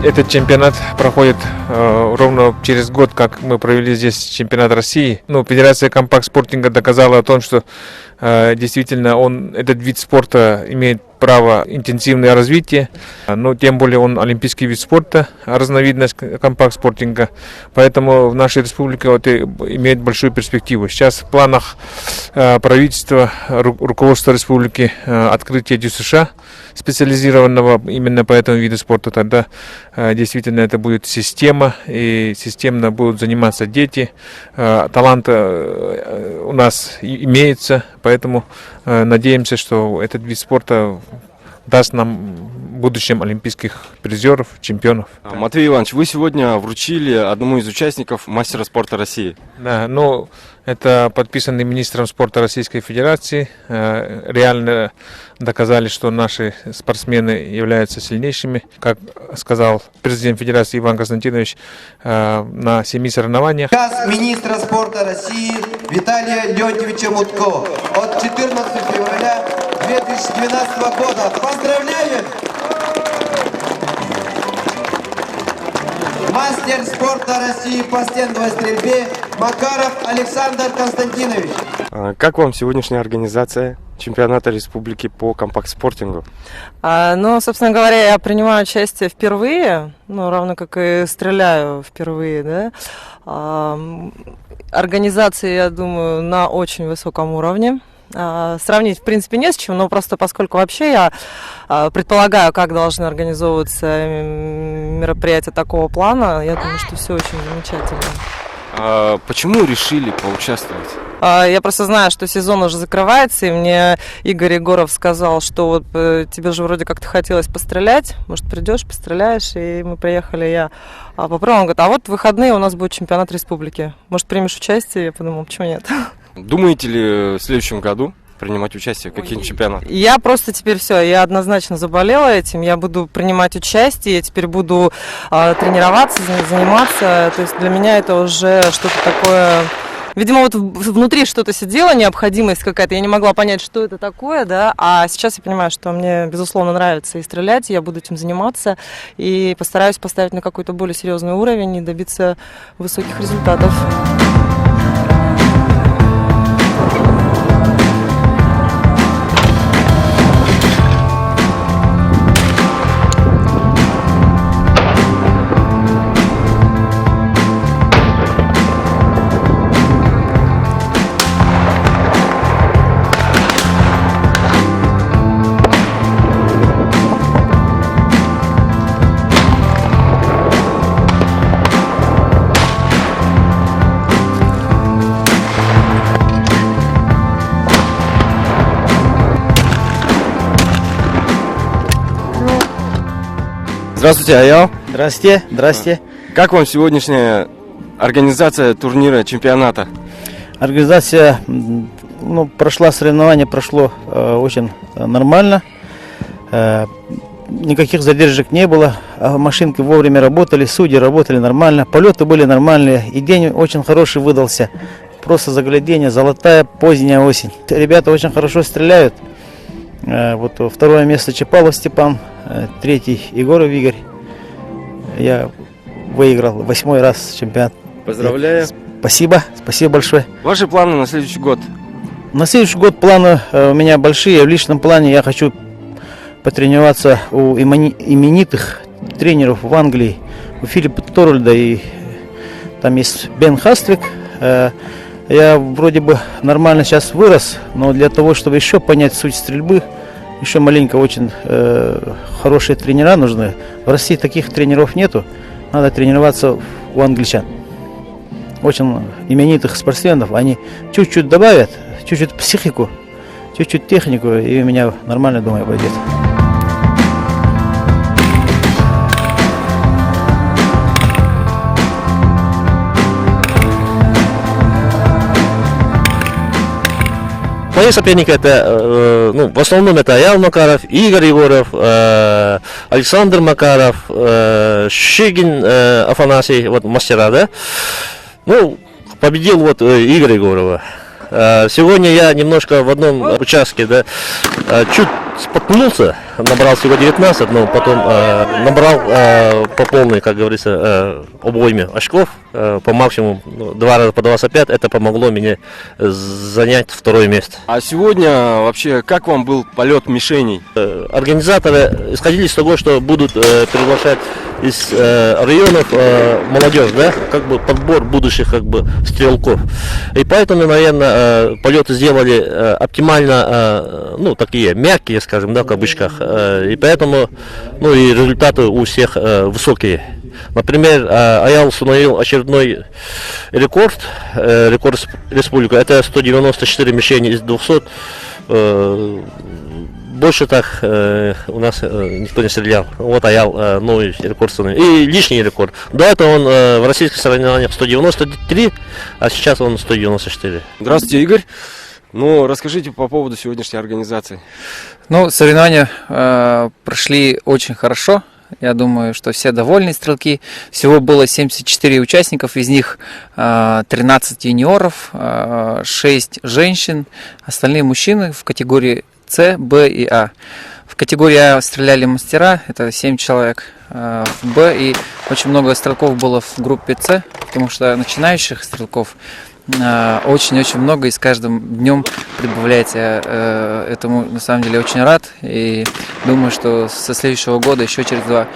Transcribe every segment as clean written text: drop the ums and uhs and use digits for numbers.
Этот чемпионат проходит ровно через год, как мы провели здесь чемпионат России. Федерация компакт-спортинга доказала о том, что действительно этот вид спорта имеет право интенсивное развитие, но тем более он олимпийский вид спорта, разновидность компакт-спортинга, поэтому в нашей республике имеет большую перспективу. Сейчас в планах правительства, руководства республики открытие ДЮСШ специализированного именно по этому виду спорта. Тогда действительно это будет система, и системно будут заниматься дети. Талант у нас имеется, поэтому надеемся, что этот вид спорта даст нам в будущем олимпийских призеров, чемпионов. Матвей Иванович, вы сегодня вручили одному из участников мастера спорта России. Да, это подписанный министром спорта Российской Федерации. Реально доказали, что наши спортсмены являются сильнейшими. Как сказал президент Федерации Иван Константинович на 7 соревнованиях. Приказ министра спорта России Виталия Леонтьевича Мутко от 14 февраля 2012 года. Поздравляем! Мастер спорта России по стендовой стрельбе Макаров Александр Константинович. Как вам сегодняшняя организация чемпионата республики по компакт-спортингу? Собственно говоря, я принимаю участие впервые, равно как и стреляю впервые, да. Организация, я думаю, на очень высоком уровне. Сравнить, в принципе, не с чем, но просто поскольку вообще я предполагаю, как должны организовываться мероприятия такого плана, я думаю, что все очень замечательно. Почему решили поучаствовать? Я просто знаю, что сезон уже закрывается, и мне Игорь Егоров сказал, что тебе же вроде как-то хотелось пострелять, может, придешь, постреляешь, и мы приехали, я попробовала, он говорит, в выходные у нас будет чемпионат республики, может, примешь участие? Я подумала, почему нет? Думаете ли в следующем году принимать участие в каких-нибудь чемпионатах? Я просто теперь я однозначно заболела этим, я буду принимать участие, я теперь буду тренироваться, заниматься, то есть для меня это уже что-то такое, видимо, внутри что-то сидело, необходимость какая-то, я не могла понять, что это такое, да, а сейчас я понимаю, что мне, безусловно, нравится и стрелять, я буду этим заниматься и постараюсь поставить на какой-то более серьезный уровень и добиться высоких результатов. Здравствуйте, Аял. Здрасте. Как вам сегодняшняя организация турнира, чемпионата? Организация, соревнование прошло очень нормально. Никаких задержек не было. Машинки вовремя работали, судьи работали нормально. Полеты были нормальные. И день очень хороший выдался. Просто загляденье, золотая поздняя осень. Ребята очень хорошо стреляют. Второе место Чапалов Степан, третий Егоров Игорь. Я выиграл 8-й раз чемпионат. Поздравляю. Спасибо большое. Ваши планы на следующий год? На следующий год планы у меня большие. В личном плане я хочу потренироваться у именитых тренеров в Англии. У Филиппа Торвальда и там есть Бен Хаствик. Я вроде бы нормально сейчас вырос, но для того, чтобы еще понять суть стрельбы, еще маленько очень хорошие тренера нужны. В России таких тренеров нету. Надо тренироваться у англичан. Очень именитых спортсменов. Они чуть-чуть добавят, чуть-чуть психику, чуть-чуть технику, и у меня нормально, думаю, пойдет. Мои соперники это, в основном это Аял Макаров, Игорь Егоров, Александр Макаров, Щегин Афанасий, мастера, да? Победил Игорь Егорова. Сегодня я немножко в одном участке, да, чуть споткнулся. набрал всего 19, но потом набрал по полной, как говорится, обойме очков, по максимуму 2 раза по 25. Это помогло мне занять 2-е место. А сегодня вообще как вам был полет мишеней? Организаторы исходили из того, что будут приглашать из районов молодежь, да, как бы подбор будущих как бы стрелков. И поэтому, наверное, полеты сделали оптимально, ну, такие мягкие, скажем, да, в кавычках. И поэтому, ну, и результаты у всех высокие. Например, Аял установил очередной рекорд республики. Это 194 мишени из 200. Больше так у нас никто не стрелял. Вот Аял новый рекорд установил. И лишний рекорд. До этого он в российских соревнованиях 193, а сейчас он 194. Здравствуйте, Игорь. Ну, расскажите по поводу сегодняшней организации. Ну, соревнования прошли очень хорошо. Я думаю, что все довольны стрелки. Всего было 74 участников, из них 13 юниоров, 6 женщин, остальные мужчины в категории С, Б и А. В категории А стреляли мастера, это 7 человек, в Б и очень много стрелков было в группе С, потому что начинающих стрелков очень-очень много, и с каждым днем прибавляется. Я этому на самом деле очень рад, и думаю, что со следующего года, еще через 2,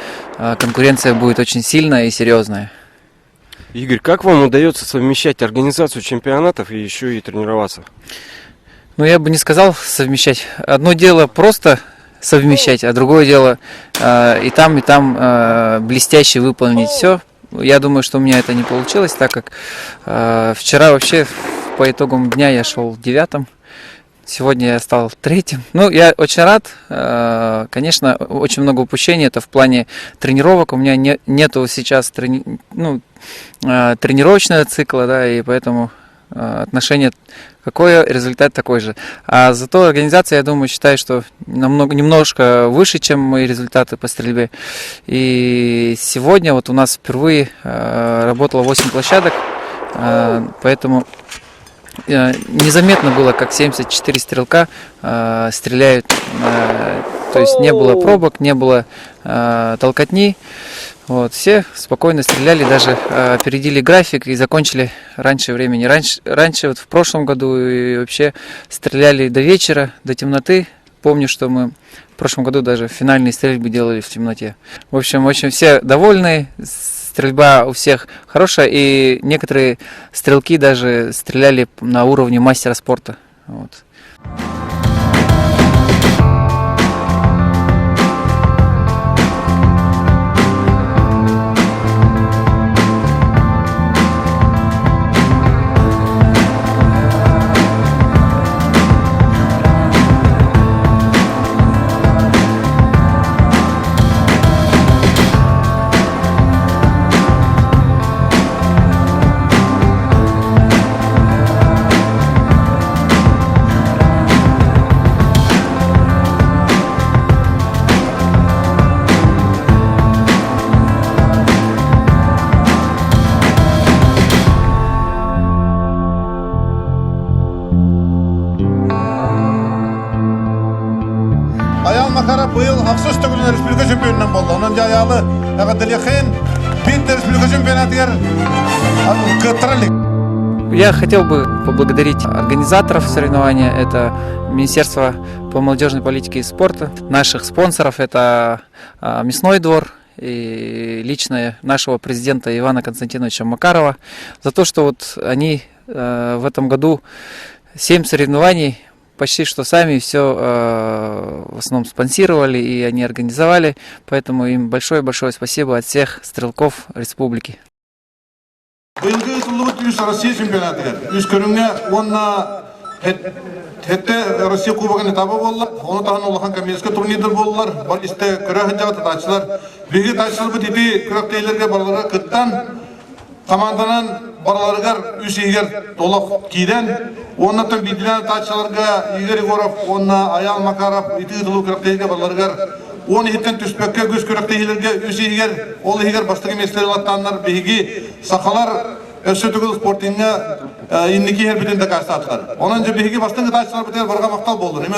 конкуренция будет очень сильная и серьезная. Игорь, как вам удается совмещать организацию чемпионатов и еще и тренироваться? Ну, я бы не сказал совмещать. Одно дело просто совмещать, а другое дело и там блестяще выполнить все. Я думаю, что у меня это не получилось, так как вчера вообще по итогам дня я шел 9-м, сегодня я стал 3-м. Ну, я очень рад. Конечно, очень много упущений, это в плане тренировок. У меня нету сейчас тренировочного цикла, да, и поэтому отношение какое, результат такой же. А зато организация, я думаю, считаю, что немножко выше, чем мои результаты по стрельбе. И сегодня вот у нас впервые работало 8 площадок, поэтому незаметно было, как 74 стрелка стреляют. То есть не было пробок, не было толкотни. Вот, все спокойно стреляли, даже опередили график и закончили раньше времени. Раньше вот в прошлом году и вообще стреляли до вечера, до темноты. Помню, что мы в прошлом году даже финальные стрельбы делали в темноте. В общем, очень все довольны, стрельба у всех хорошая, и некоторые стрелки даже стреляли на уровне мастера спорта. Вот. Аял Макаров быйыл Аксус түгілін республика чемпионынан болды. Онан аялы Ағадылиқин бит республика чемпионатыгер кыттырылық. Я хотел бы поблагодарить организаторов соревнования, это Министерство по молодежной политике и спорту, наших спонсоров, это Мясной двор и лично нашего президента Ивана Константиновича Макарова, за то, что вот они в этом году 7 соревнований почти что сами все в основном спонсировали и они организовали, поэтому им большое-большое спасибо от всех стрелков республики. Быйылгы ытылыбыт үс Россия чемпионатыгер. Үс көрүңне онна хетте Россия кубогын этабы боллар. Оны тағын олахан коммерческий турнирдер боллар. Бар исте көрәхін жағы татачылар. Биги тачылбы тити күрәктейлерге барларға кыттан команданан барларыгар үс егер толақ кейден. Оннаттан бидилен тачыларға Игорь Егоров, онна Аял Макаров, ити ытылу күрәктейлерге барларыгар. Оны хиттен түспекке көз көрәктейлерге үс егер, ол егер бастығы местері латтанлар биги сақалар өсі түгіл спортинға иннеки хер бүтін де қарсы атылар. Онан же биги бастығы тачылар бүтер барға мақтал болдыр.